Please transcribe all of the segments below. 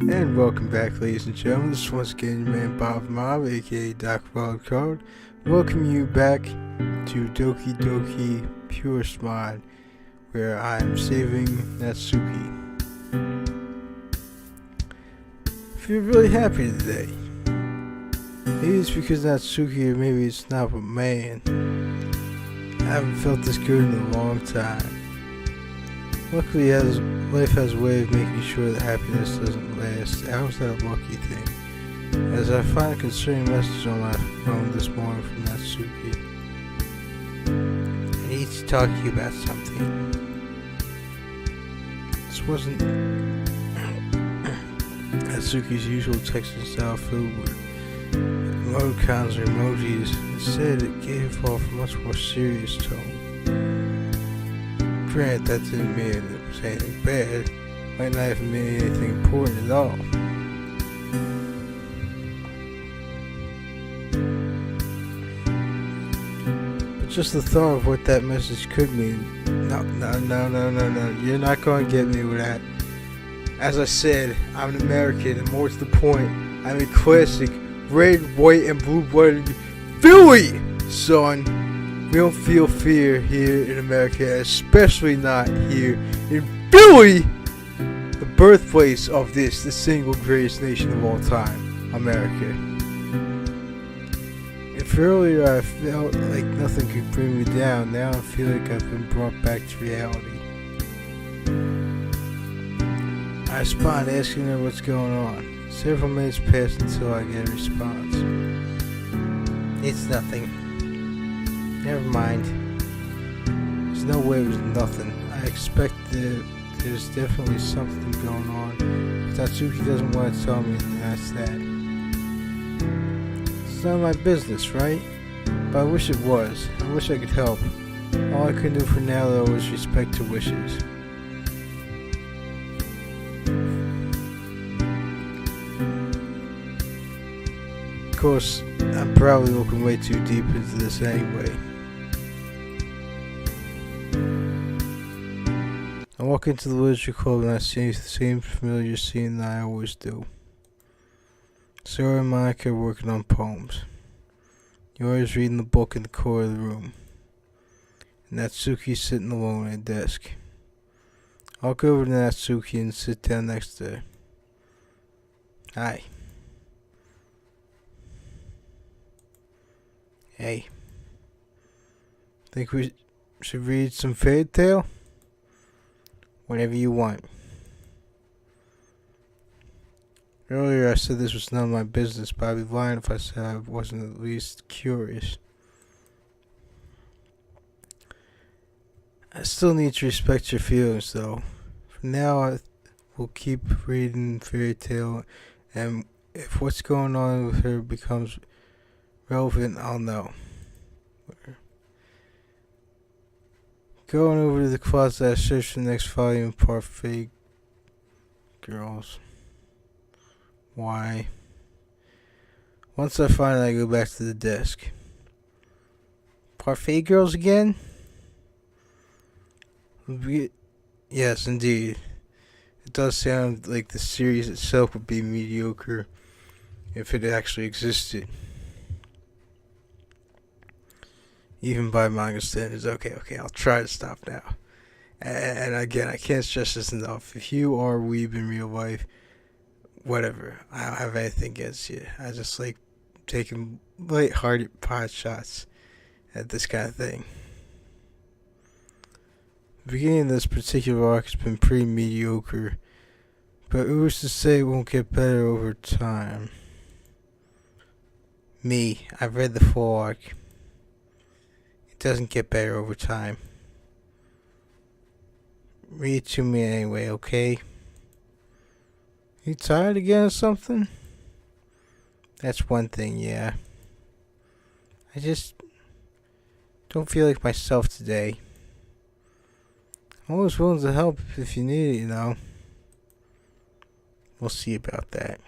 And welcome back, ladies and gentlemen. This is once again your man Bob Mob, aka Doc Wildcard. Welcome you back to Doki Purist mod, where I'm saving Natsuki. I feel really happy today. Maybe it's because Natsuki, or maybe it's not, but man, I haven't felt this good in a long time. Luckily, life has a way of making sure that happiness doesn't last. How is that a lucky thing? As I find a concerning message on my phone this morning from Natsuki. I need to talk to you about something. This wasn't Natsuki's usual texting style filled with emoticons or emojis. Instead, it gave off a much more serious tone. Granted, that didn't mean it was anything bad. Might not even mean anything important at all. But just the thought of what that message could mean. No. You're not going to get me with that. As I said, I'm an American, and more to the point, I'm a classic red, white, and blue-blooded Philly, son. We don't feel fear here in America, especially not here in Philly, the birthplace of the single greatest nation of all time, America. If earlier I felt like nothing could bring me down, now I feel like I've been brought back to reality. I respond, asking her what's going on. Several minutes pass until I get a response. It's nothing. Never mind. There's no way it was nothing. I expect that there's definitely something going on. But Natsuki doesn't want to tell me, and that's that. It's none of my business, right? But I wish it was. I wish I could help. All I can do for now, though, is respect her wishes. Of course, I'm probably looking way too deep into this anyway. I walk into the literature club and I see the same familiar scene that I always do. Sarah and Monica are working on poems. Yora's reading the book in the corner of the room. And Natsuki's sitting alone at a desk. I'll go over to Natsuki and sit down next to her. Hi. Hey. Think we should read some fairy tale? Whatever you want. Earlier I said this was none of my business, but I'd be lying if I said I wasn't at least curious. I still need to respect your feelings, though. For now, I will keep reading fairy tale, and if what's going on with her becomes relevant, I'll know. Going over to the closet, I search for the next volume of Parfait Girls. Why? Once I find it, I go back to the desk. Parfait Girls again? Yes, indeed. It does sound like the series itself would be mediocre if it actually existed. Even by manga standards. Okay, I'll try to stop now. And again, I can't stress this enough. If you are a weeb in real life, whatever. I don't have anything against you. I just like taking light-hearted pot shots at this kind of thing. The beginning of this particular arc has been pretty mediocre, but who's to say it won't get better over time? Me, I've read the full arc. It doesn't get better over time. Read it to me anyway, okay? You tired again or something? That's one thing, yeah. I just don't feel like myself today. I'm always willing to help if you need it, you know. We'll see about that.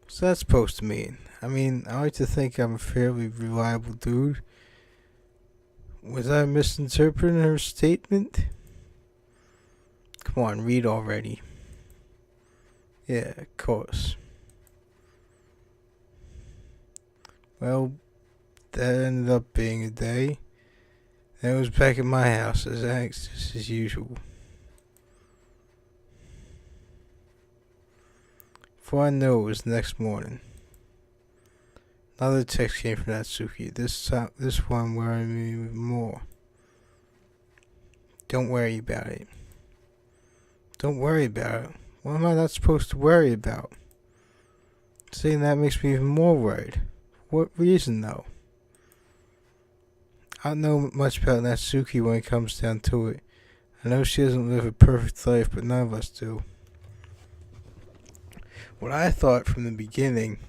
What's that supposed to mean? I mean, I like to think I'm a fairly reliable dude. Was I misinterpreting her statement? Come on, read already. Yeah, of course. Well, that ended up being a day. Then I was back at my house as anxious as usual. Before I knew it was the next morning. Another text came from Natsuki. This one worried me even more. Don't worry about it. Don't worry about it. What am I not supposed to worry about? Saying that makes me even more worried. What reason, though? I don't know much about Natsuki when it comes down to it. I know she doesn't live a perfect life, but none of us do. What I thought from the beginning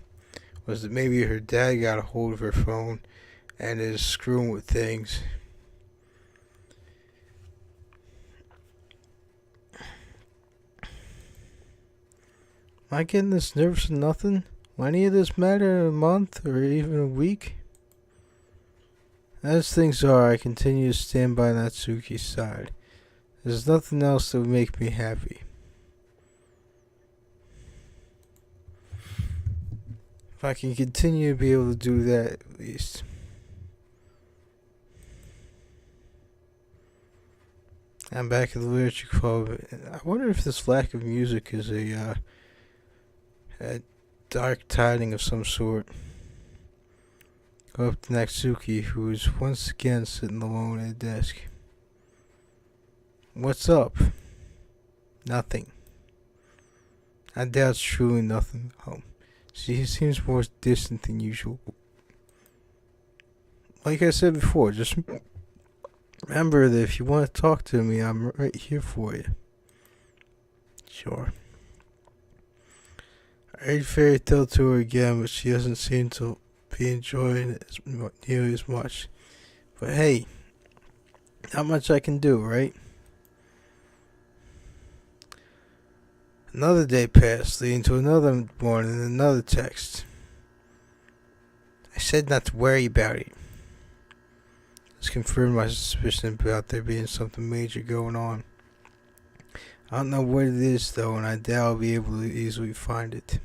was that maybe her dad got a hold of her phone and is screwing with things. Am I getting this nervous or nothing? Will any of this matter in a month or even a week? As things are, I continue to stand by Natsuki's side. There's nothing else that would make me happy. If I can continue to be able to do that, at least. I'm back at the literature club. I wonder if this lack of music is a dark tiding of some sort. Go up to Natsuki, who is once again sitting alone at a desk. What's up? Nothing. I doubt it's truly nothing. She seems more distant than usual. Like I said before, just remember that if you want to talk to me, I'm right here for you. Sure. I read Fairy Tale to her again, but she doesn't seem to be enjoying it nearly as much. But hey, not much I can do, right? Another day passed, leading to another morning and another text. I said not to worry about it. This confirmed my suspicion about there being something major going on. I don't know what it is though, and I doubt I'll be able to easily find it.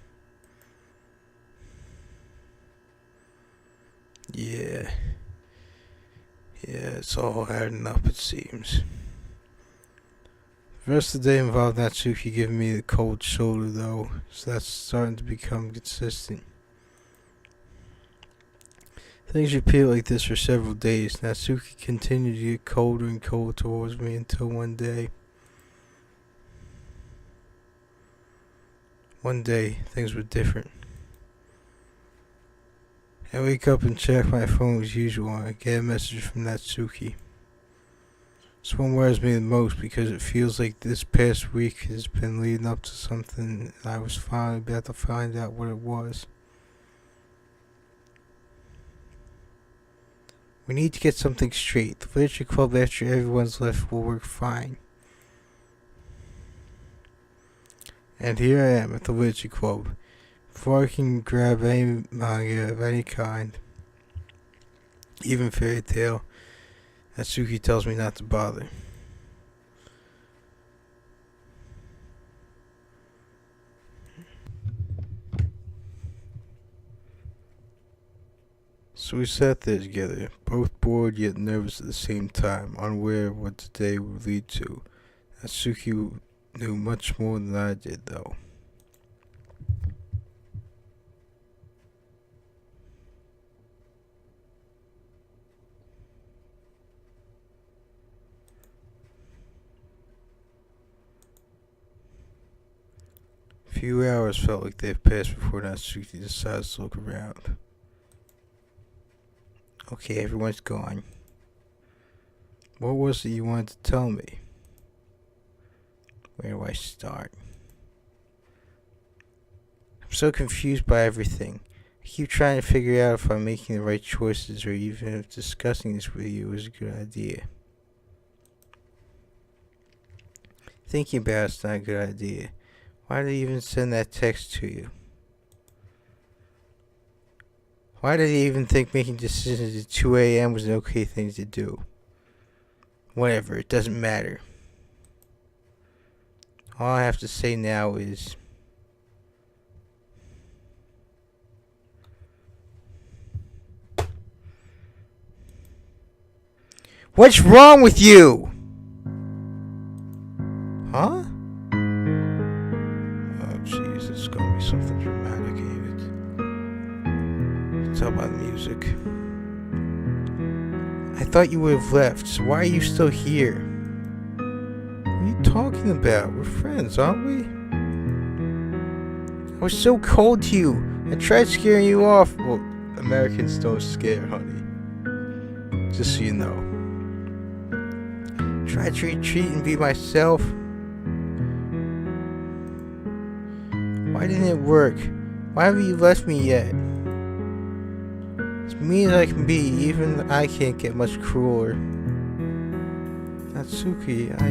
Yeah, it's all adding up, it seems. The rest of the day involved Natsuki giving me the cold shoulder, though, so that's starting to become consistent. Things repeat like this for several days. Natsuki continued to get colder and colder towards me until one day, things were different. I wake up and check my phone as usual, and I get a message from Natsuki. This one worries me the most because it feels like this past week has been leading up to something, and I was finally about to find out what it was. We need to get something straight. The literature club after everyone's left will work fine. And here I am at the literature club. Before I can grab any manga of any kind, even fairy tale, Natsuki tells me not to bother. So we sat there together, both bored yet nervous at the same time, unaware of what today would lead to. Natsuki knew much more than I did, though. A few hours felt like they had passed before Natsuki decided to look around. Okay, everyone's gone. What was it you wanted to tell me? Where do I start? I'm so confused by everything. I keep trying to figure out if I'm making the right choices or even if discussing this with you is a good idea. Thinking about it's not a good idea. Why did he even send that text to you? Why did he even think making decisions at 2 a.m. was an okay thing to do? Whatever, it doesn't matter. All I have to say now is... What's wrong with you? Huh? Oh, jeez, it's gonna be something dramatic, ain't it? Tell by the music. I thought you would have left, so why are you still here? What are you talking about? We're friends, aren't we? I was so cold to you. I tried scaring you off. Well, Americans don't scare, honey. Just so you know. Tried to retreat and be myself. Why didn't it work? Why haven't you left me yet? As mean as I can be, even I can't get much crueler. Natsuki, I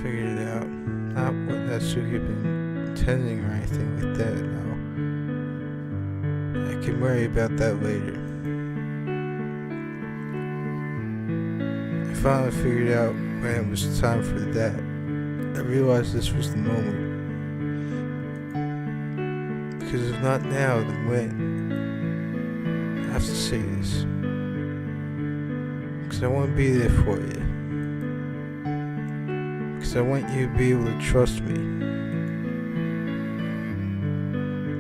figured it out. Not what Natsuki had been intending or anything like that, no. I can worry about that later. I finally figured out when it was time for that. I realized this was the moment. Because if not now, then when? I have to say this. Because I want to be there for you. Because I want you to be able to trust me.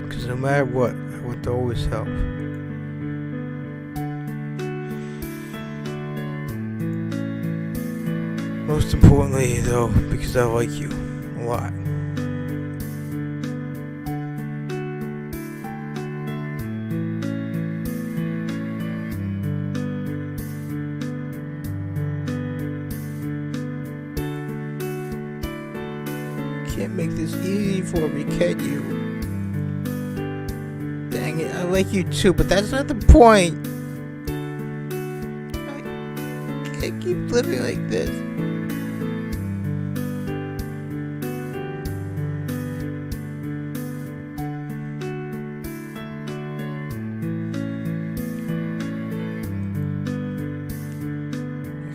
Because no matter what, I want to always help. Most importantly, though, because I like you a lot. Can't make this easy for me, can you? Dang it, I like you too, but that's not the point. I can't keep living like this.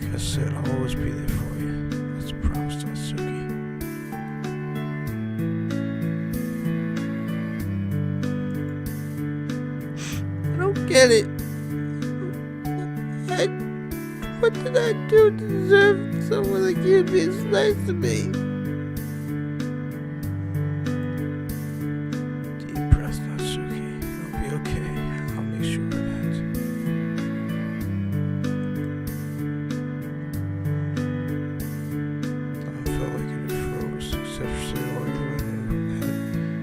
Like I said, I'll always be there for you. That's a promise, Natsuki. I don't get it. What did I do to deserve someone like you to be as nice to me? Deep breath, Natsuki. It'll be okay. I'll make sure of that. I felt like it froze, except for Sayori,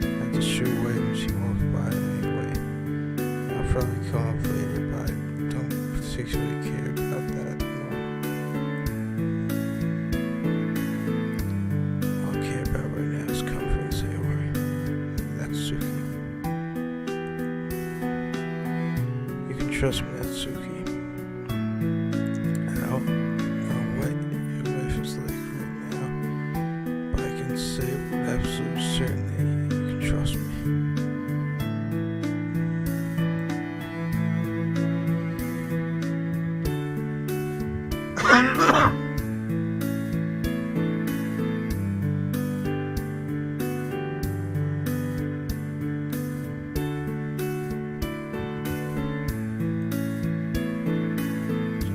who had to shoot away when she walked by anyway. I'll probably come up later, but I don't particularly care about that. All I care about right now is comforting Sayori. Natsuki. You can trust me, Natsuki. I don't know what your life is like right now, but I can say with absolute certainty you can trust me.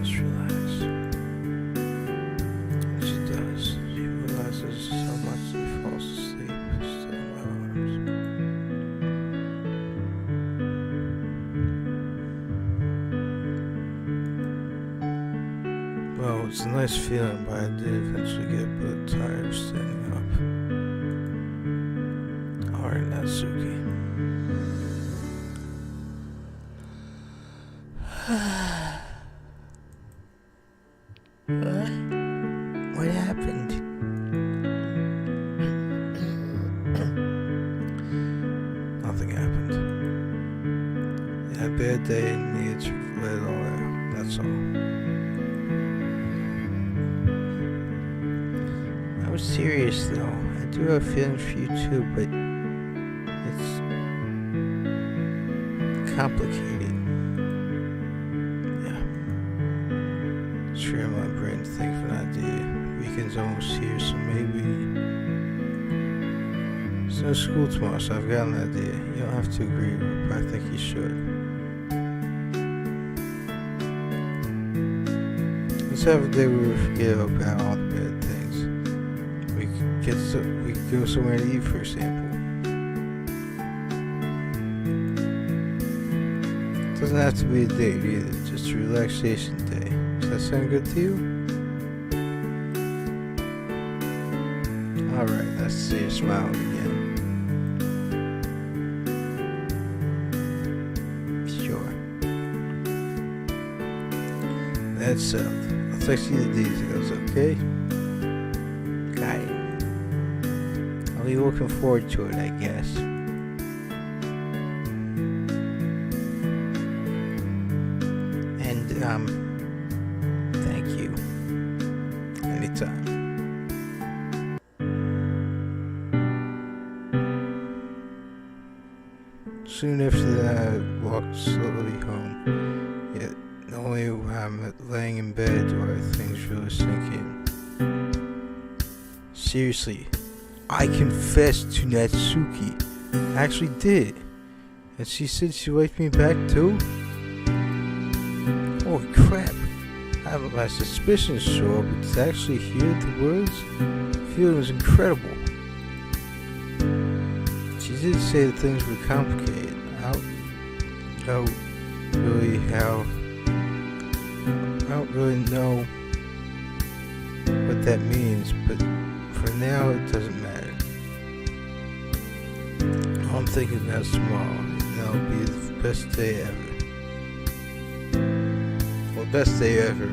Just relax. She does. She realizes how much she falls asleep still in my arms. Well, it's a nice feeling, but I did eventually get a bit tired of standing up. Alright, Natsuki. What happened? Nothing happened. You had a bad day and needed to let it all out. That's all. I was serious though. I do have feelings for you too, but it's complicated. Yeah. Sure, my brain to think of an idea weakens deadline's almost here, so maybe... It's no school tomorrow, so I've got an idea. You don't have to agree with it, but I think you should. Let's have a day where we forget about all the bad things. We could go somewhere to eat, for example. It doesn't have to be a date either, just a relaxation day. Does that sound good to you? Alright, let's see you smile again. Sure. That's settled. I'll text you the details, okay? Got it. I'll be looking forward to it, I guess. And, thank you. Anytime. Soon after that, I walked slowly home. Yet, only when I'm laying in bed do things really sink in. Seriously, I confessed to Natsuki. I actually did. And she said she liked me back too? Holy crap. I have my suspicions sure, but to actually hear the words, the feeling was incredible. She did say that things were complicated. I don't really know what that means, but for now it doesn't matter. All I'm thinking about is tomorrow, and that'll be the best day ever. Well, best day ever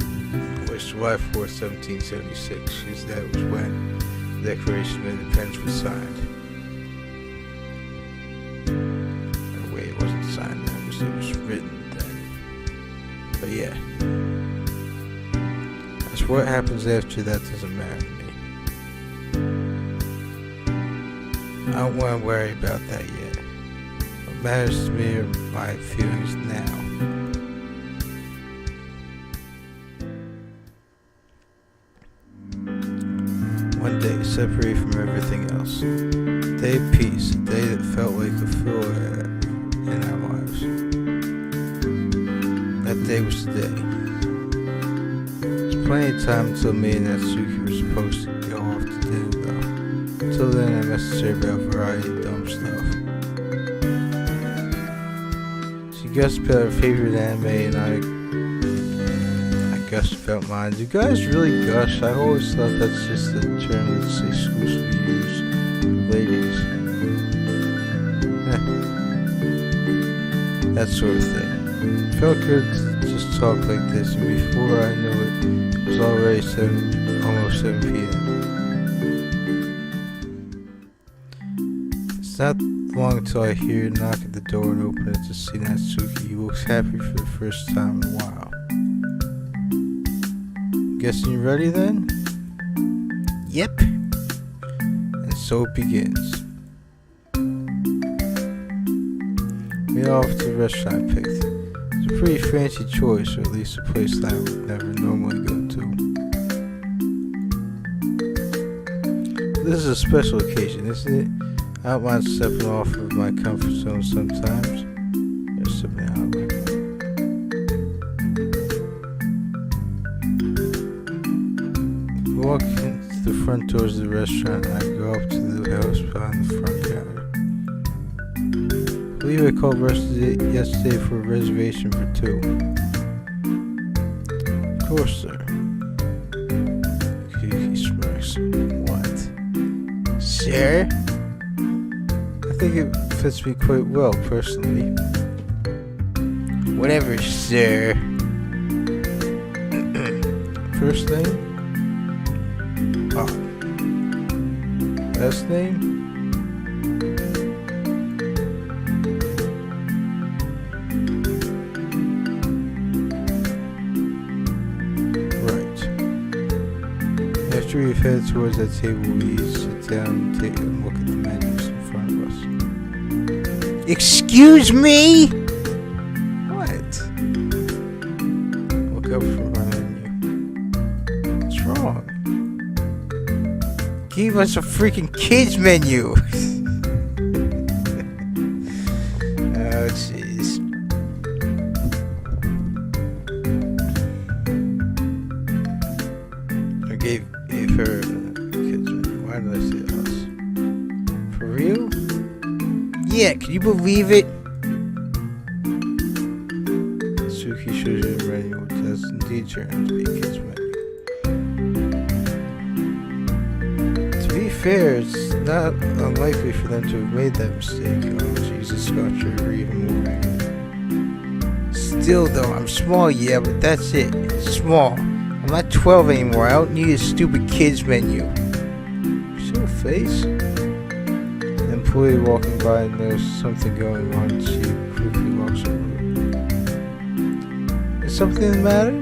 was July 4th, 1776, because that was when the Declaration of Independence was signed. It wasn't signed then, it was written then. But yeah, that's what happens after that doesn't matter to me. I don't want to worry about that yet. What matters to me are my feelings now. One day, separated from everything else. A day of peace, a day that felt like a filler in our lives. That day was today. There's plenty of time until me and Natsuki were supposed to go off to dinner though. Until then I messaged her about a variety of dumb stuff. She gushed about her favorite anime and I gushed about mine. Do guys really gush? I always thought that's just a term that's exclusively used for ladies. That sort of thing. It felt good to just talk like this, and before I knew it, it was already almost 7 p.m. It's not long until I hear a knock at the door and open it to see Natsuki. He looks happy for the first time in a while. Guessing you're ready then? Yep. And so it begins. We are off to the restaurant I picked. It's a pretty fancy choice, or at least a place that I would never normally go to. This is a special occasion, isn't it? I don't mind stepping off of my comfort zone sometimes. There's something out of my We walk into the front doors of the restaurant and I go up to the house behind the front counter. I believe I called yesterday for a reservation for 2. Of course, sir. He smirks. What? Sir? I think it fits me quite well, personally. Whatever, sir. First name? Last name? Right. After we've headed towards that table, we sit down and look at the menus in front of us. Excuse me? What? Look up from our menu. What's wrong? gave us a freaking kids menu. Oh, jeez. I gave her a kids menu. Why did I say us? For real? Yeah, can you believe it? Suki shows you the menu. It does indeed turn out to be a kids menu. To be fair, it's not unlikely for them to have made that mistake. Oh, Jesus, Scott, you're even more angry. Still, though, I'm small, yeah, but that's it. Small. I'm not 12 anymore. I don't need a stupid kids menu. Show face. An employee walking by knows something going on. She quickly walks over. Is something the matter?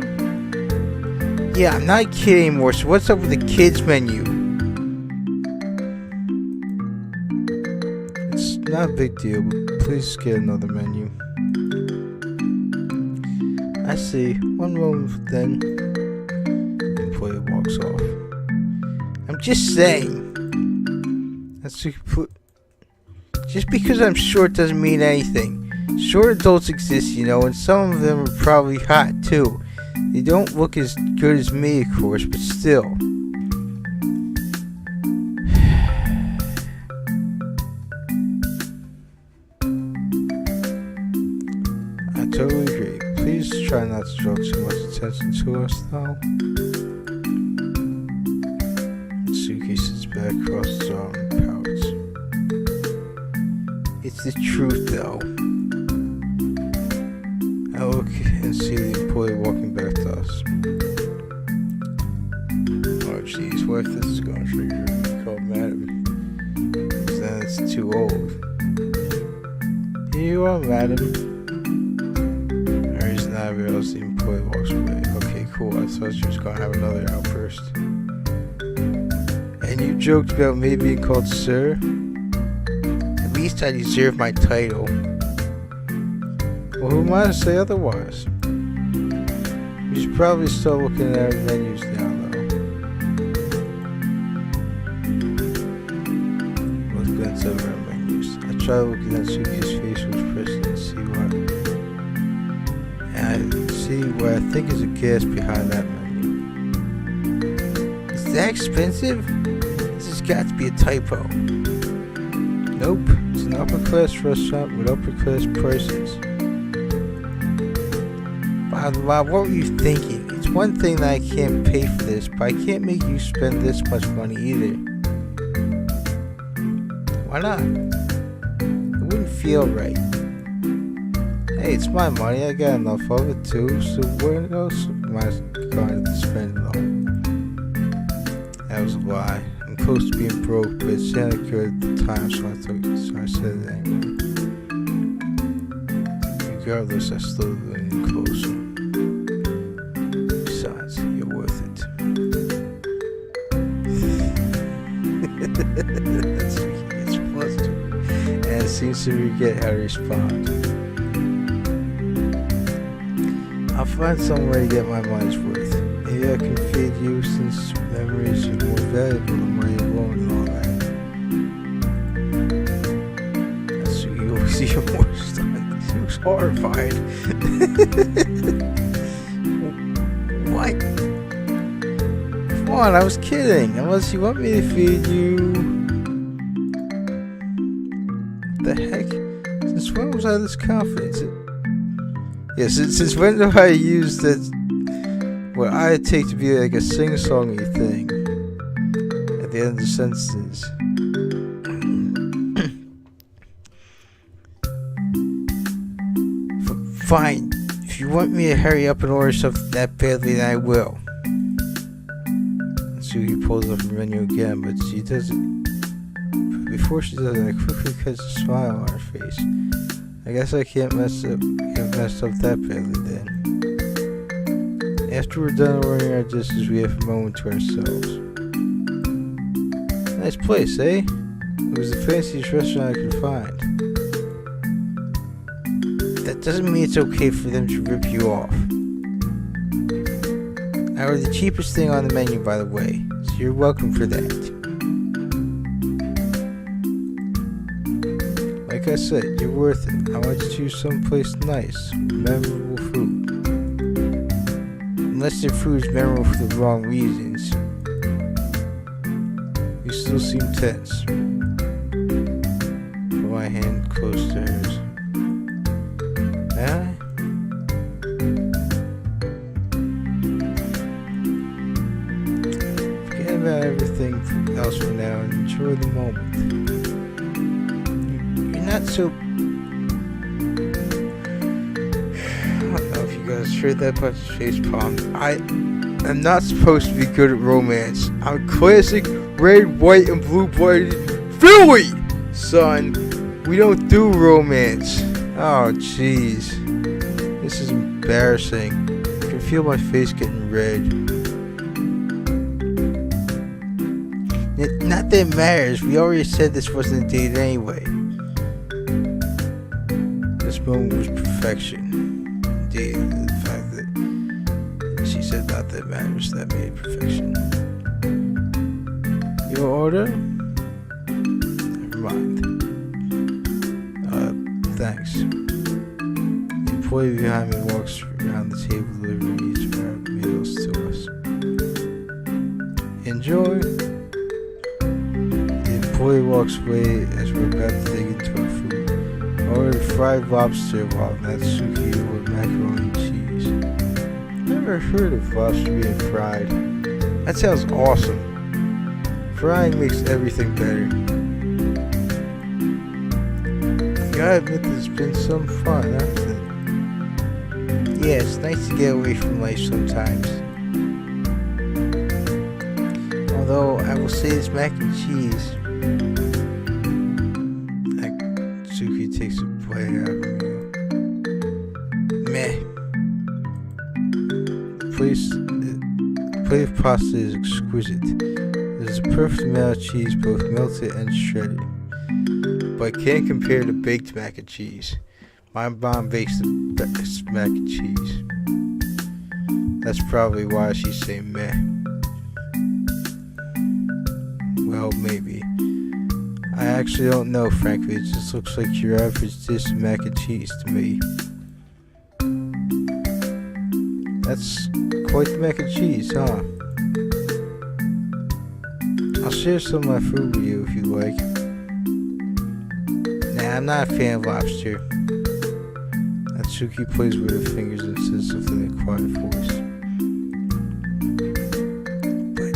Yeah, I'm not a kid anymore, so what's up with the kids menu? It's not a big deal, but please get another menu. I see. One moment then. The employee walks off. I'm just saying. Just because I'm short doesn't mean anything. Short adults exist, you know, and some of them are probably hot too. They don't look as good as me, of course, but still. I totally agree. Please try not to draw too much attention to us, though. Suki sits back, crosses his arms, and pouts. It's the truth, though. I look and see the employee walking back to us. Oh jeez, what if this is going to trigger me called madam? Because then it's too old. Here you are, madam. There is not else. The employee walks away. Okay, cool. I thought she was going to have another outburst. And you joked about me being called sir? At least I deserve my title. Well, who am I to say otherwise? We should probably start looking at our menus now, though. Let's glance over our menus. I try looking at Suki's facial expression and see what I think is a gas behind that menu. Is that expensive? This has got to be a typo. Nope, it's an upper-class restaurant with upper-class prices. Wow, what were you thinking? It's one thing that I can't pay for this, but I can't make you spend this much money either. Why not? It wouldn't feel right. Hey, it's my money, I got enough of it too, so where else am I going to spend it on? That was a lie. I'm close to being broke, but it sounded good at the time, so I said it anyway. Regardless, I still leaned closer. Besides, you're worth it. That's when he gets flustered, and seems to forget how to respond. I'll find some way to get my money's worth. Maybe I can feed you since memories are more valuable than money alone and all that. That's what you always see more stunned. He was horrified. What? Come on, I was kidding. Unless you want me to feed you. What the heck? Since when was I this confident? Yes, since when do I use that? What I take to be like a sing-songy thing at the end of the sentences. Fine. If you want me to hurry up and order something that badly, then I will. Suki pulls up her menu again, but she doesn't. But before she does it, I quickly catch a smile on her face. I guess I can't mess up that badly then. After we're done ordering our dishes, we have a moment to ourselves. Nice place, eh? It was the fanciest restaurant I could find. That doesn't mean it's okay for them to rip you off. I ordered the cheapest thing on the menu, by the way, so you're welcome for that. I said, you're worth it. I want you to choose someplace nice, memorable food. Unless your food is memorable for the wrong reasons, you still seem tense. Put my hand close to hers. May I? Forget about everything else for now and enjoy the moment. You're not so... I don't know if you guys heard that bunch of face palm. I'm not supposed to be good at romance. I'm classic red, white, and blue-blooded Philly, son. We don't do romance. Oh, jeez. This is embarrassing. I can feel my face getting red. Not that it matters. We already said this wasn't a date anyway. This moment was perfection. Indeed, the fact that she said not that matters, that made perfection. Your order? Never mind. Thanks. The employee behind me walks around the table delivering each of our meals to us. Enjoy. The employee walks away as we're about to dig into our food. I ordered fried lobster while Natsuki ordered macaroni and cheese. Never heard of lobster being fried. That sounds awesome. Frying makes everything better. I gotta admit there's been some fun, hasn't it? Yeah, it's nice to get away from life sometimes. Although, I will say this mac and cheese... Suki takes a bite out of the meal. Meh. The plate of pasta is exquisite. It is a perfect amount of cheese, both melted and shredded. But I can't compare to baked mac and cheese. My mom bakes the best mac and cheese. That's probably why she's saying meh. Well, maybe. I actually don't know, frankly. It just looks like your average dish of mac and cheese to me. That's quite the mac and cheese, huh? I'll share some of my food with you if you like. Nah, I'm not a fan of lobster. Natsuki plays with her fingers and says something in a quiet voice. But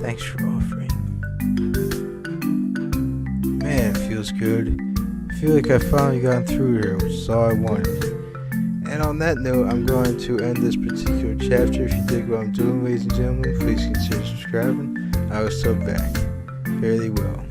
thanks for offering. Man, it feels good. I feel like I've finally gotten through here, which is all I wanted. And on that note, I'm going to end this particular chapter. If you dig what I'm doing, ladies and gentlemen, please consider subscribing. I will sub back. Fare thee well.